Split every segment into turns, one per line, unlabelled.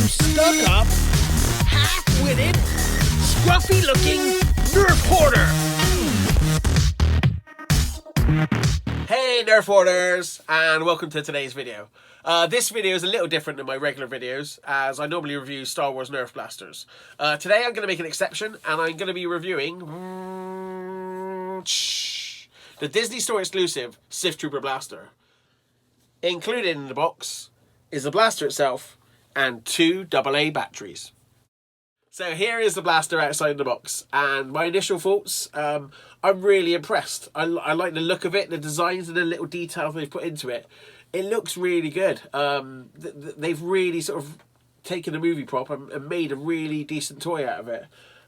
stuck up, half-witted, scruffy-looking Nerf Hoarder. Hey Nerf Hoarders, and welcome to today's video. This video is a little different than my regular videos, as I normally review Star Wars Nerf blasters. Today I'm going to make an exception, and I'm going to be reviewing the Disney Store exclusive Sith Trooper Blaster. Included in the box is the blaster itself and 2 AA batteries. So here is the blaster outside the box, and my initial thoughts, I'm really impressed. I like the look of it, the designs and the little details they've put into it. It looks really good. They've really sort of taken a movie prop and made a really decent toy out of it.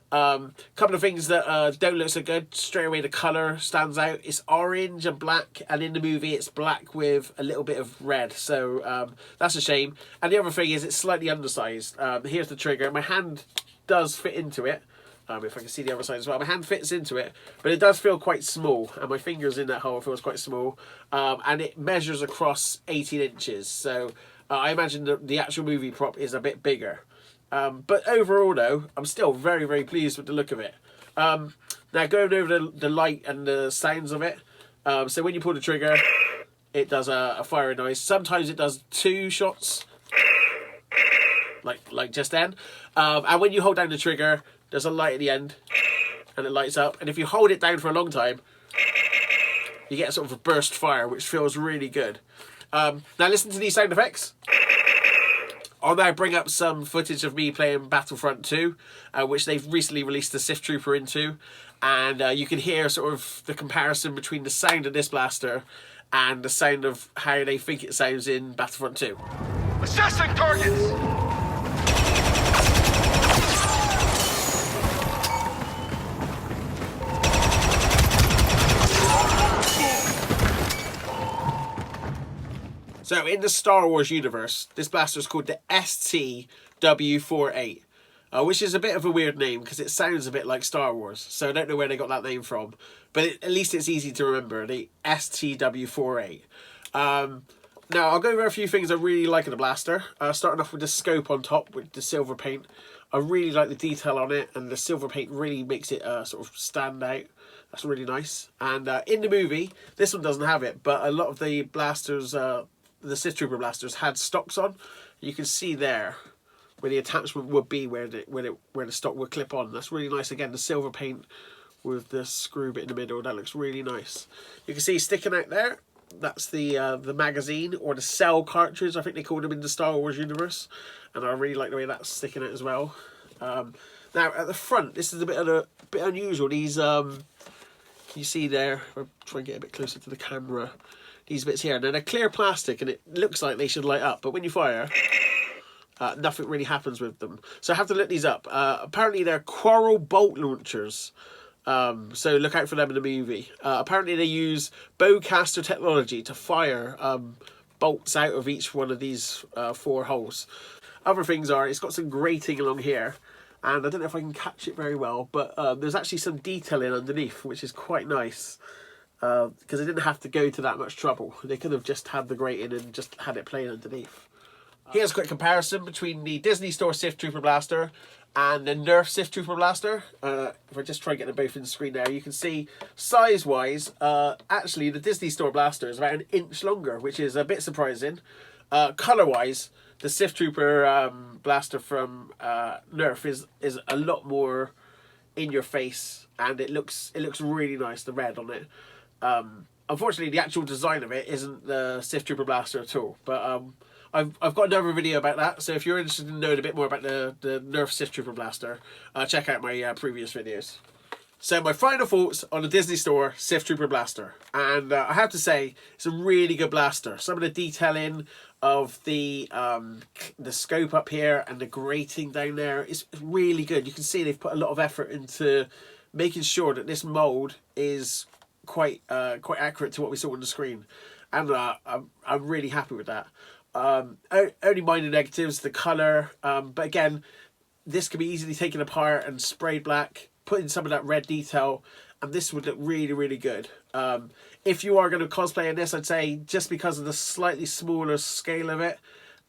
Couple of things that don't look so good. Straight away the colour stands out. It's orange and black, and in the movie it's black with a little bit of red, so that's a shame. And the other thing is it's slightly undersized. Here's the trigger. My hand does fit into it. If I can see the other side as well. My hand fits into it, but it does feel quite small, and my fingers in that hole feels quite small. And it measures across 18 inches, so I imagine the actual movie prop is a bit bigger. But overall though, I'm still very, very pleased with the look of it. Now going over the light and the sounds of it. So when you pull the trigger, it does a fire noise. Sometimes it does 2 shots, like just then. And when you hold down the trigger, there's a light at the end, and it lights up. And if you hold it down for a long time, you get a sort of a burst fire, which feels really good. Now listen to these sound effects. I'll now bring up some footage of me playing Battlefront 2, which they've recently released the Sith Trooper into. And you can hear sort of the comparison between the sound of this blaster and the sound of how they think it sounds in Battlefront 2.
Assessing targets!
So in the Star Wars universe, this blaster is called the STW-48, which is a bit of a weird name because it sounds a bit like Star Wars. So I don't know where they got that name from, but at least it's easy to remember, the STW-48. Now I'll go over a few things I really like in the blaster, starting off with the scope on top with the silver paint. I really like the detail on it, and the silver paint really makes it sort of stand out. That's really nice. And in the movie, this one doesn't have it, but a lot of the blasters, the Sith Trooper blasters, had stocks on. You can see there where the attachment would be, where the stock would clip on. That's really nice. Again, the silver paint with the screw bit in the middle, that looks really nice. You can see sticking out there, that's the magazine, or the cell cartridge, I think they called them in the Star Wars universe, and I really like the way that's sticking out as well. Now at the front, this is a bit unusual. These can you see there? I'll try and get a bit closer to the camera. These bits here, now they're clear plastic, and it looks like they should light up, but when you fire, nothing really happens with them. So I have to look these up. Apparently they're Quarrel bolt launchers, so look out for them in the movie. Apparently they use bowcaster technology to fire bolts out of each one of these 4 holes. Other things are, it's got some grating along here, and I don't know if I can catch it very well, but there's actually some detailing underneath, which is quite nice. Because they didn't have to go to that much trouble. They could have just had the grating and just had it playing underneath. Here's a quick comparison between the Disney Store Sith Trooper Blaster and the Nerf Sith Trooper Blaster. If I just try and get them both in the screen there, you can see size-wise, actually the Disney Store Blaster is about 1 inch longer, which is a bit surprising. Colour-wise, the Sith Trooper Blaster from Nerf is a lot more in your face, and it looks really nice, the red on it. Unfortunately, the actual design of it isn't the Sith Trooper Blaster at all, but I've got another video about that, so if you're interested in knowing a bit more about the Nerf Sith Trooper Blaster, check out my previous videos. So my final thoughts on the Disney Store Sith Trooper Blaster, and I have to say it's a really good blaster. Some of the detailing of the scope up here and the grating down there is really good. You can see they've put a lot of effort into making sure that this mold is quite accurate to what we saw on the screen, and I'm really happy with that. Only minor negatives, the colour, but again, this can be easily taken apart and sprayed black, put in some of that red detail, and this would look really, really good. If you are going to cosplay in this, I'd say just because of the slightly smaller scale of it,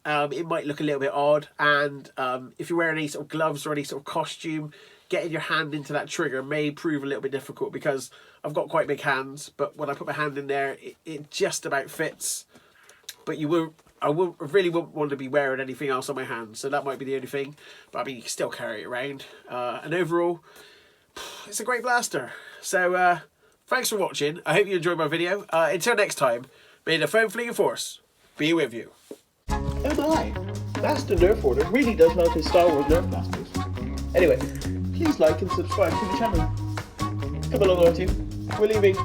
it might look a little bit odd. And if you're wearing any sort of gloves or any sort of costume, getting your hand into that trigger may prove a little bit difficult because I've got quite big hands. But when I put my hand in there, it just about fits. But I really wouldn't want to be wearing anything else on my hands, so that might be the only thing. But I mean, you can still carry it around. And overall, it's a great blaster. So thanks for watching. I hope you enjoyed my video. Until next time, may the foam fleeing force be with you. Oh my, Master Nerf Hoarder really does love his Star Wars Nerf blasters. Anyway, please like and subscribe to the channel. Come along, R2. We're leaving.